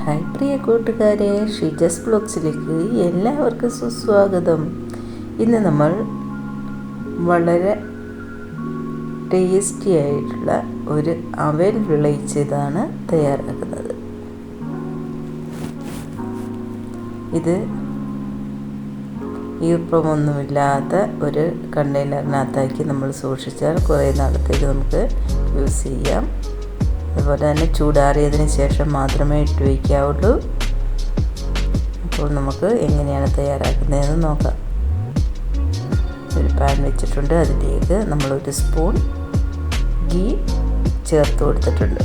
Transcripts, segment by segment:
Hi പ്രിയ കൂട്ടുകാരെ, ഷീജസ് ബ്ലോഗ്സിലേക്ക് എല്ലാവർക്കും സുസ്വാഗതം. ഇന്ന് നമ്മൾ വളരെ ടേസ്റ്റി ആയിട്ടുള്ള ഒരു അവൽ വിളയിച്ചതാണ് തയ്യാറാക്കുന്നത്. ഇത് ഈർപ്പമൊന്നുമില്ലാത്ത ഒരു കണ്ടെയ്നറിനകത്താക്കി നമ്മൾ സൂക്ഷിച്ചാൽ കുറേ നാളത്തേക്ക് നമുക്ക് യൂസ് ചെയ്യാം. അതുപോലെ തന്നെ ചൂടാറിയതിന് ശേഷം മാത്രമേ ഇട്ട് വയ്ക്കാവുള്ളൂ. അപ്പോൾ നമുക്ക് എങ്ങനെയാണ് തയ്യാറാക്കുന്നതെന്ന് നോക്കാം. ഒരു പാൻ വെച്ചിട്ടുണ്ട്. അതിലേക്ക് നമ്മളൊരു സ്പൂൺ ഗീ ചേർത്ത് കൊടുത്തിട്ടുണ്ട്.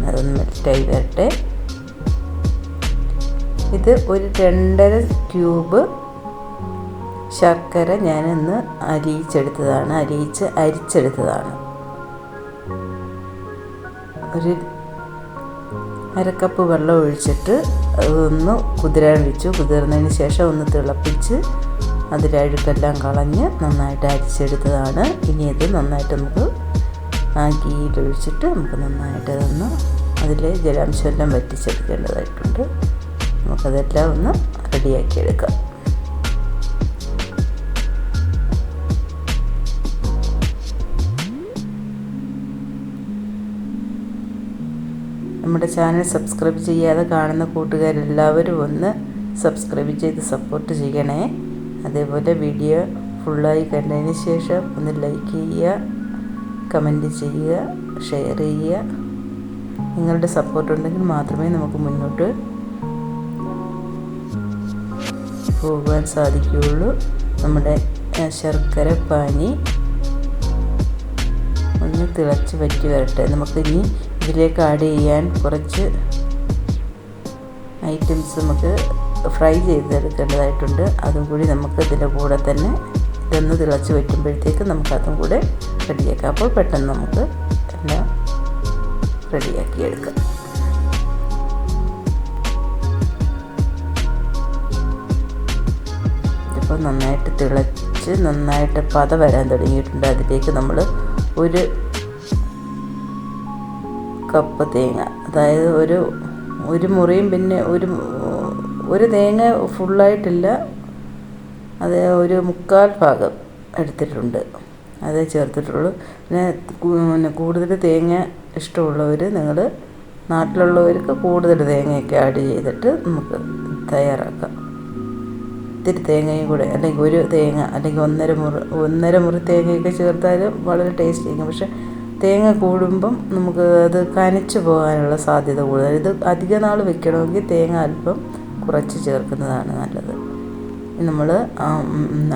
അതൊന്ന് മെൽറ്റായി വരട്ടെ. ഇത് ഒരു 2.5 ക്യൂബ് ശർക്കര ഞാനിന്ന് അരിച്ചെടുത്തതാണ്. ഒരു 1/2 കപ്പ് വെള്ളം ഒഴിച്ചിട്ട് അതൊന്ന് കുതിരാൻ വെച്ചു. കുതിർന്നതിന് ശേഷം ഒന്ന് തിളപ്പിച്ച് അതിലഴുക്കെല്ലാം കളഞ്ഞ് നന്നായിട്ട് അരിച്ചെടുത്തതാണ്. ഇനി ഇത് നന്നായിട്ട് നമുക്ക് ആ ഗീയിലൊഴിച്ചിട്ട് നമുക്ക് നന്നായിട്ട് അതൊന്ന് അതിലെ ജലാംശമെല്ലാം വറ്റിച്ചെടുക്കേണ്ടതായിട്ടുണ്ട്. നമുക്കതെല്ലാം ഒന്ന് റെഡിയാക്കിയെടുക്കാം. നമ്മുടെ ചാനൽ സബ്സ്ക്രൈബ് ചെയ്യാതെ കാണുന്ന കൂട്ടുകാരെല്ലാവരും ഒന്ന് സബ്സ്ക്രൈബ് ചെയ്ത് സപ്പോർട്ട് ചെയ്യണേ. അതേപോലെ വീഡിയോ ഫുള്ളായി കണ്ടതിന് ശേഷം ഒന്ന് ലൈക്ക് ചെയ്യുക, കമൻറ്റ് ചെയ്യുക, ഷെയർ ചെയ്യുക. നിങ്ങളുടെ സപ്പോർട്ട് ഉണ്ടെങ്കിൽ മാത്രമേ നമുക്ക് മുന്നോട്ട് പോകാൻ സാധിക്കുകയുള്ളൂ. നമ്മുടെ ശർക്കര പാനി ഒന്ന് തിളച്ച് വറ്റി വരട്ടെ. നമുക്കിനി ഇതിലേക്ക് ആഡ് ചെയ്യാൻ കുറച്ച് ഐറ്റംസ് നമുക്ക് ഫ്രൈ ചെയ്തെടുക്കേണ്ടതായിട്ടുണ്ട്. അതും കൂടി നമുക്ക് ഇതിൻ്റെ കൂടെ തന്നെ ഇതൊന്ന് തിളച്ച് വറ്റുമ്പോഴത്തേക്ക് നമുക്കതും കൂടെ റെഡിയാക്കാം. അപ്പോൾ പെട്ടെന്ന് നമുക്ക് എല്ലാം റെഡിയാക്കിയെടുക്കാം. ഇതിപ്പോൾ നന്നായിട്ട് തിളച്ച് നന്നായിട്ട് പത വരാൻ തുടങ്ങിയിട്ടുണ്ട്. അതിലേക്ക് നമ്മൾ ഒരു കപ്പ് തേങ്ങ, അതായത് ഒരു മുറിയും പിന്നെ ഒരു തേങ്ങ ഫുള്ളായിട്ടില്ല, അത് ഒരു 1/4 ഭാഗം എടുത്തിട്ടുണ്ട്, അതേ ചേർത്തിട്ടുള്ളൂ. പിന്നെ കൂടുതൽ തേങ്ങ ഇഷ്ടമുള്ളവർ, നിങ്ങൾ നാട്ടിലുള്ളവർക്ക് കൂടുതൽ തേങ്ങയൊക്കെ ആഡ് ചെയ്തിട്ട് നമുക്ക് തയ്യാറാക്കാം. ഇത്തിരി തേങ്ങയും കൂടെ, അല്ലെങ്കിൽ ഒരു തേങ്ങ, അല്ലെങ്കിൽ 1.5 മുറി തേങ്ങയൊക്കെ ചേർത്താലും വളരെ ടേസ്റ്റ് ആയിരിക്കും. പക്ഷേ തേങ്ങ കൂടുമ്പം നമുക്ക് അത് കനച്ചു പോകാനുള്ള സാധ്യത കൂടുതൽ. ഇത് അധിക നാൾ വെക്കണമെങ്കിൽ തേങ്ങ അല്പം കുറച്ച് ചേർക്കുന്നതാണ് നല്ലത്. നമ്മൾ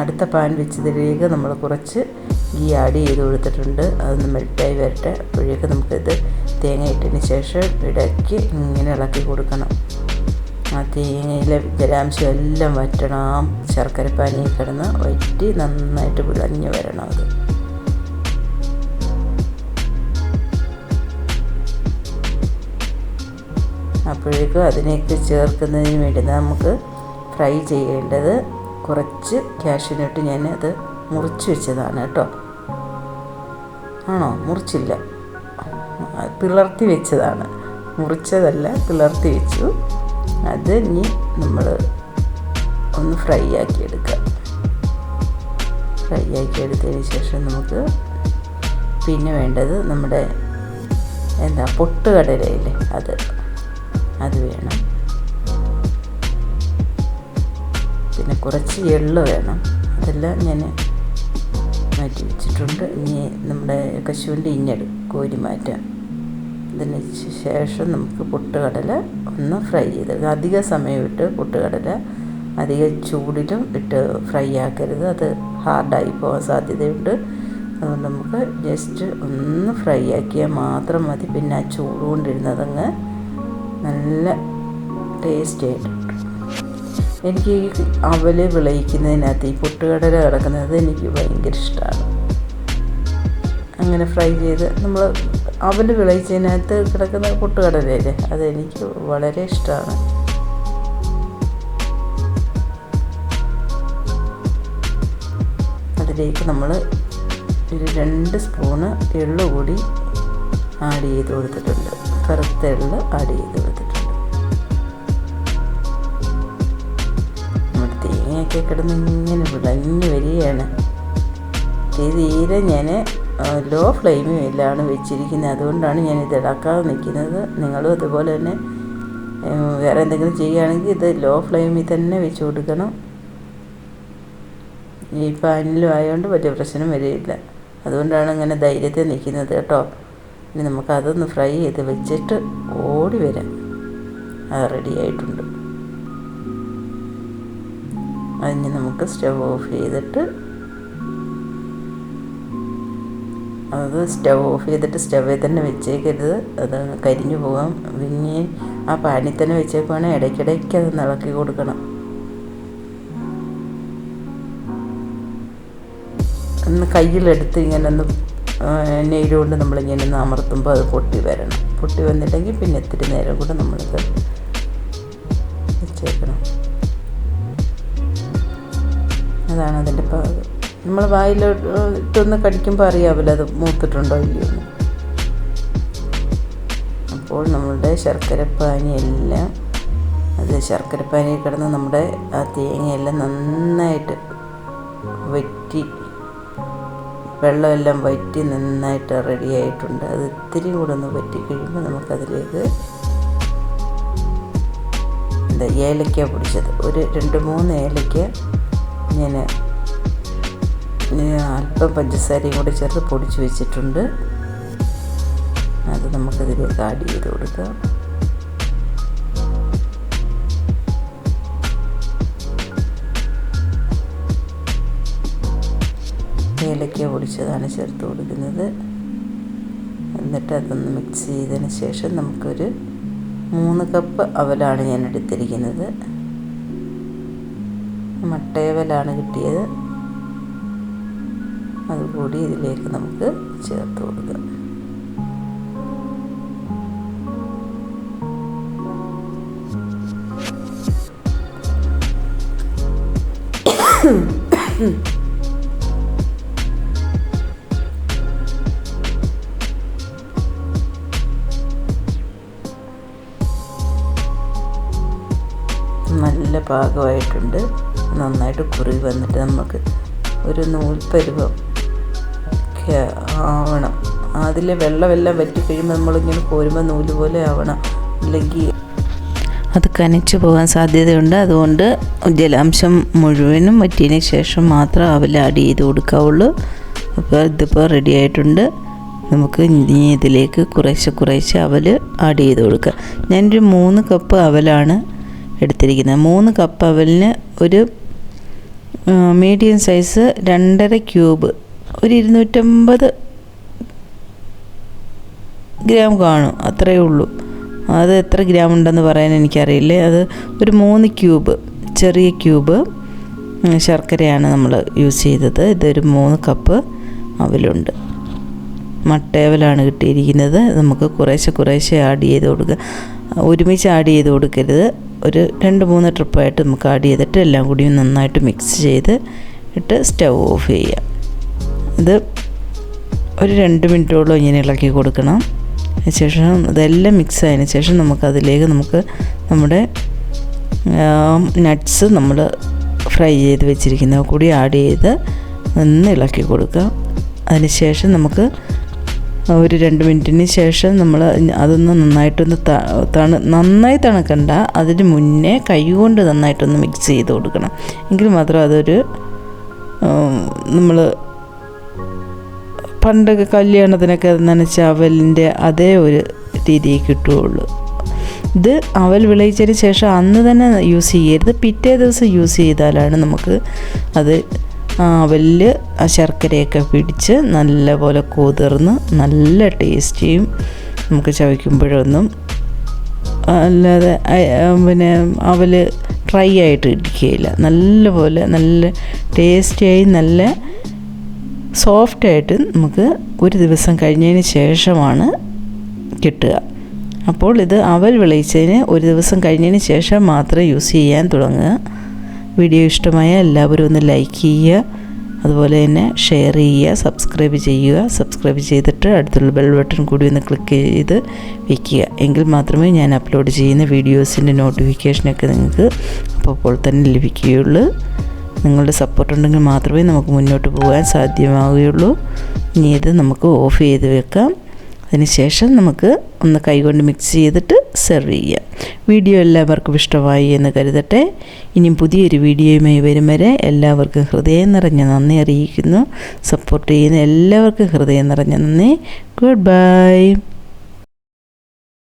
അടുത്ത പാൻ വെച്ചതിലേക്ക് നമ്മൾ കുറച്ച് ഗീ ആഡ് ചെയ്ത് കൊടുത്തിട്ടുണ്ട്. അതൊന്ന് മെൽറ്റായി വരട്ടെ. അപ്പോഴേക്ക് നമുക്കിത് തേങ്ങ ഇട്ടതിന് ശേഷം ഇടയ്ക്ക് ഇങ്ങനെ ഇളക്കി കൊടുക്കണം. ആ തേങ്ങയിലെ ജലാംശം എല്ലാം വറ്റണം. ശർക്കരപ്പാനിയിൽ കിടന്ന് വറ്റി നന്നായിട്ട് വിളഞ്ഞ് വരണം. അത് അപ്പോഴേക്കും അതിലേക്ക് ചേർക്കുന്നതിന് വേണ്ടി നമുക്ക് ഫ്രൈ ചെയ്യേണ്ടത് കുറച്ച് കാഷ്യൂനട്ട്. ഞാൻ അത് മുറിച്ച് വെച്ചതാണ് കേട്ടോ. ആണോ? മുറിച്ചില്ല, പിളർത്തി വെച്ചതാണ്. മുറിച്ചതല്ല, പിളർത്തി വെച്ചു. അത് ഇനി നമ്മൾ ഒന്ന് ഫ്രൈ ആക്കിയെടുക്കാം. ഫ്രൈ ആക്കിയെടുത്തതിന് ശേഷം നമുക്ക് പിന്നെ വേണ്ടത് നമ്മുടെ പൊട്ടുകടലയില്ലേ, അത് വേണം. പിന്നെ കുറച്ച് എള്ള് വേണം. അതെല്ലാം ഞാൻ മാറ്റി വെച്ചിട്ടുണ്ട്. ഇനി നമ്മുടെ കശുവണ്ടി കോരി മാറ്റാം. അതിന് ശേഷം നമുക്ക് പൊട്ടുകടല ഒന്ന് ഫ്രൈ ചെയ്ത്, അധിക സമയം ഇട്ട് പൊട്ടുകടല അധിക ചൂടിലും ഇട്ട് ഫ്രൈ ആക്കരുത്, അത് ഹാർഡായി പോകാൻ സാധ്യതയുണ്ട്. അതുകൊണ്ട് നമുക്ക് ജസ്റ്റ് ഒന്ന് ഫ്രൈ ആക്കിയാൽ മാത്രം മതി. പിന്നെ ആ ചൂട് കൊണ്ടിരുന്നതങ്ങ് നല്ല ടേസ്റ്റ് ആയിട്ട്. എനിക്ക് ഈ അവൽ വിളയിക്കുന്നതിനകത്ത് ഈ പൊട്ടുകടല കിടക്കുന്നത് എനിക്ക് ഭയങ്കര ഇഷ്ടമാണ്. അങ്ങനെ ഫ്രൈ ചെയ്ത് നമ്മൾ അവൽ വിളയിച്ചതിനകത്ത് കിടക്കുന്ന പൊട്ടുകടലയില്ലേ, അതെനിക്ക് വളരെ ഇഷ്ടമാണ്. അതിലേക്ക് നമ്മൾ ഒരു 2 സ്പൂണ് എള്ള് കൂടി ആഡ് ചെയ്ത് കൊടുത്തിട്ടുണ്ട്. കറുത്ത എള്ള് ആഡ് ചെയ്ത് കൊടുത്തിട്ടുണ്ട്. ഒക്കെ കിടന്ന് ഇങ്ങനെ വിളഞ്ഞ് വരികയാണ്. തീരെ ഞാൻ ലോ ഫ്ലെയിമിലാണ് വെച്ചിരിക്കുന്നത്. അതുകൊണ്ടാണ് ഞാൻ ഇത് ഇളക്കാതെ നിൽക്കുന്നത്. നിങ്ങളും അതുപോലെ തന്നെ വേറെ എന്തെങ്കിലും ചെയ്യുകയാണെങ്കിൽ ഇത് ലോ ഫ്ലെയിമിൽ തന്നെ വെച്ച് കൊടുക്കണം. ഈ പാനിലും ആയതുകൊണ്ട് വലിയ പ്രശ്നം വരികയില്ല. അതുകൊണ്ടാണ് ഇങ്ങനെ ധൈര്യത്തിൽ നിൽക്കുന്നത് കേട്ടോ. ഇനി നമുക്കതൊന്ന് ഫ്രൈ ചെയ്ത് വെച്ചിട്ട് ഓടി വരാം. അത് റെഡി ആയിട്ടുണ്ട്. അതിന് നമുക്ക് സ്റ്റവ് ഓഫ് ചെയ്തിട്ട് സ്റ്റവിൽ തന്നെ വെച്ചേക്കരുത്. അത് കരിഞ്ഞു പോകാം. പിന്നെ ആ പാനിൽ തന്നെ വെച്ചേക്കുവാണെങ്കിൽ ഇടയ്ക്കിടയ്ക്ക് അത് ഇളക്കി കൊടുക്കണം. ഒന്ന് കയ്യിലെടുത്ത് ഇങ്ങനെ ഒന്ന് നെയ്യ് കൊണ്ട് നമ്മളിങ്ങനെ ഒന്ന് അമർത്തുമ്പോൾ അത് പൊട്ടി വരണം. പൊട്ടി വന്നില്ലെങ്കിൽ പിന്നെ ഇത്തിരി നേരം കൂടെ നമ്മളിത് വെച്ചേക്കണം. അതാണ് അതിൻ്റെ പാകം. നമ്മൾ വായിലിട്ടൊന്ന് കടിക്കുമ്പോൾ അറിയാമല്ലോ അത് മൂത്തിട്ടുണ്ടോ ഇല്ലയോ എന്ന്. അപ്പോൾ നമ്മളുടെ ശർക്കരപ്പാനിയെല്ലാം ശർക്കരപ്പാനി കിടന്ന് നമ്മുടെ ആ തേങ്ങയെല്ലാം നന്നായിട്ട് വറ്റി, വെള്ളമെല്ലാം വറ്റി നന്നായിട്ട് റെഡി ആയിട്ടുണ്ട്. അത് ഇത്തിരി കൂടെ ഒന്ന് വറ്റി കഴിയുമ്പോൾ നമുക്കതിലേക്ക് ഏലക്ക പൊടിച്ചത് ഒരു 2-3 ഏലക്ക ഞാൻ അല്പം പഞ്ചസാരയും കൂടി ചേർത്ത് പൊടിച്ച് വെച്ചിട്ടുണ്ട്. അത് നമുക്കതിലേക്ക് ആഡ് ചെയ്ത് കൊടുക്കാം. ഏലക്ക പൊടിച്ചതാണ് ചേർത്ത് കൊടുക്കുന്നത്. എന്നിട്ട് അതൊന്ന് മിക്സ് ചെയ്തതിന് ശേഷം നമുക്കൊരു 3 കപ്പ് അവലാണ് ഞാൻ എടുത്തിരിക്കുന്നത്. മട്ടയവലാണ് കിട്ടിയത്. അതുകൂടി ഇതിലേക്ക് നമുക്ക് ചേർത്ത് കൊടുക്കാം. നല്ല പാകമായിട്ടുണ്ട്. നന്നായിട്ട് കുറുകി വന്നിട്ട് നമുക്ക് ഒരു നൂൽപ്പരുവം ഒക്കെ ആവണം. അതിലെ വെള്ളമെല്ലാം വറ്റി കഴിയുമ്പോൾ നമ്മളിങ്ങനെ കോരുമ്പോൾ നൂല് പോലെ ആവണം. അല്ലെങ്കിൽ അത് കനിച്ചു പോകാൻ സാധ്യതയുണ്ട്. അതുകൊണ്ട് ജലാംശം മുഴുവനും വറ്റിയതിന് ശേഷം മാത്രം അവൽ ആഡ് ചെയ്ത് കൊടുക്കാവുള്ളൂ. അപ്പോൾ ഇതിപ്പോൾ റെഡി ആയിട്ടുണ്ട്. നമുക്ക് ഇനി ഇതിലേക്ക് കുറേശ്ശെ അവൽ ആഡ് ചെയ്ത് കൊടുക്കുക. ഞാനൊരു 3 കപ്പ് അവലാണ് എടുത്തിരിക്കുന്നത്. 3 കപ്പ് അവലിന് ഒരു മീഡിയം സൈസ് 2.5 ക്യൂബ് ഒരു 250 ഗ്രാം കാണും. അത്രയേ ഉള്ളൂ. അത് എത്ര ഗ്രാം ഉണ്ടെന്ന് പറയാൻ എനിക്കറിയില്ല. അത് ഒരു 3 ക്യൂബ് ചെറിയ ക്യൂബ് ശർക്കരയാണ് നമ്മൾ യൂസ് ചെയ്തത്. ഇതൊരു 3 കപ്പ് അവലുണ്ട്. മട്ടയവലാണ് കിട്ടിയിരിക്കുന്നത്. നമുക്ക് കുറേശ്ശെ ആഡ് ചെയ്ത് കൊടുക്കുക. ഒരുമിച്ച് ആഡ് ചെയ്ത് കൊടുക്കരുത്. ഒരു 2-3 ട്രിപ്പായിട്ട് നമുക്ക് ആഡ് ചെയ്തിട്ട് എല്ലാം കൂടി നന്നായിട്ട് മിക്സ് ചെയ്ത് ഇട്ട് സ്റ്റവ് ഓഫ് ചെയ്യാം. ഇത് ഒരു 2 മിനിറ്റോളം ഇങ്ങനെ ഇളക്കി കൊടുക്കണം. അതിനുശേഷം ഇതെല്ലാം മിക്സ് ആയതിനു ശേഷം നമുക്കതിലേക്ക് നമ്മുടെ നട്ട്സ് നമ്മൾ ഫ്രൈ ചെയ്ത് വെച്ചിരിക്കുന്നത് കൂടി ആഡ് ചെയ്ത് ഒന്ന് ഇളക്കി കൊടുക്കുക. അതിനുശേഷം നമുക്ക് ഒരു 2 മിനിറ്റിന് ശേഷം നമ്മൾ അതൊന്ന് നന്നായിട്ടൊന്ന് നന്നായി തണുക്കണ്ട. അതിന് മുന്നേ കൈകൊണ്ട് നന്നായിട്ടൊന്ന് മിക്സ് ചെയ്ത് കൊടുക്കണം. എങ്കിൽ മാത്രം അതൊരു നമ്മൾ പണ്ടൊക്കെ കല്യാണത്തിനൊക്കെ നനച്ച അവലിൻ്റെ അതേ ഒരു രീതിയിൽ കിട്ടുകയുള്ളൂ. ഇത് അവൽ വിളയിച്ചതിന് ശേഷം അന്ന് തന്നെ യൂസ് ചെയ്യരുത്. പിറ്റേ ദിവസം യൂസ് ചെയ്താലാണ് നമുക്ക് അത് അവലിൽ ആ ശർക്കരയൊക്കെ പിടിച്ച് നല്ലപോലെ കുതിർന്ന് നല്ല ടേസ്റ്റിയും നമുക്ക് ചവയ്ക്കുമ്പോഴൊന്നും അല്ലാതെ പിന്നെ അവൽ ഡ്രൈ ആയിട്ട് ഇരിക്കുകയില്ല. നല്ലപോലെ നല്ല ടേസ്റ്റിയായി നല്ല സോഫ്റ്റായിട്ട് നമുക്ക് ഒരു ദിവസം കഴിഞ്ഞതിന് ശേഷമാണ് കിട്ടുക. അപ്പോൾ ഇത് അവൽ വിളയിച്ചതിന് ഒരു ദിവസം കഴിഞ്ഞതിന് ശേഷം മാത്രം യൂസ് ചെയ്യാൻ തുടങ്ങുക. വീഡിയോ ഇഷ്ടമായ എല്ലാവരും ഒന്ന് ലൈക്ക് ചെയ്യുക, അതുപോലെ തന്നെ ഷെയർ ചെയ്യുക, സബ്സ്ക്രൈബ് ചെയ്യുക. സബ്സ്ക്രൈബ് ചെയ്തിട്ട് അടുത്തുള്ള ബെൽ ബട്ടൺ കൂടി ഒന്ന് ക്ലിക്ക് ചെയ്ത് വയ്ക്കുക. എങ്കിൽ മാത്രമേ ഞാൻ അപ്ലോഡ് ചെയ്യുന്ന വീഡിയോസിൻ്റെ നോട്ടിഫിക്കേഷനൊക്കെ നിങ്ങൾക്ക് അപ്പോൾ തന്നെ ലഭിക്കുകയുള്ളൂ. നിങ്ങളുടെ സപ്പോർട്ട് ഉണ്ടെങ്കിൽ മാത്രമേ നമുക്ക് മുന്നോട്ട് പോകാൻ സാധ്യമാവുകയുള്ളൂ. ഇനി ഇത് നമുക്ക് ഓഫ് ചെയ്ത് വെക്കാം. അതിനുശേഷം നമുക്ക് ഒന്ന് കൈകൊണ്ട് മിക്സ് ചെയ്തിട്ട് സെർവ് ചെയ്യാം. വീഡിയോ എല്ലാവർക്കും ഇഷ്ടമായി എന്ന് കരുതട്ടെ. ഇനിയും പുതിയൊരു വീഡിയോയുമായി വരും വരെ എല്ലാവർക്കും ഹൃദയം നിറഞ്ഞ നന്ദി അറിയിക്കുന്നു. സപ്പോർട്ട് ചെയ്യുന്ന എല്ലാവർക്കും ഹൃദയം നിറഞ്ഞ നന്ദി. Good bye.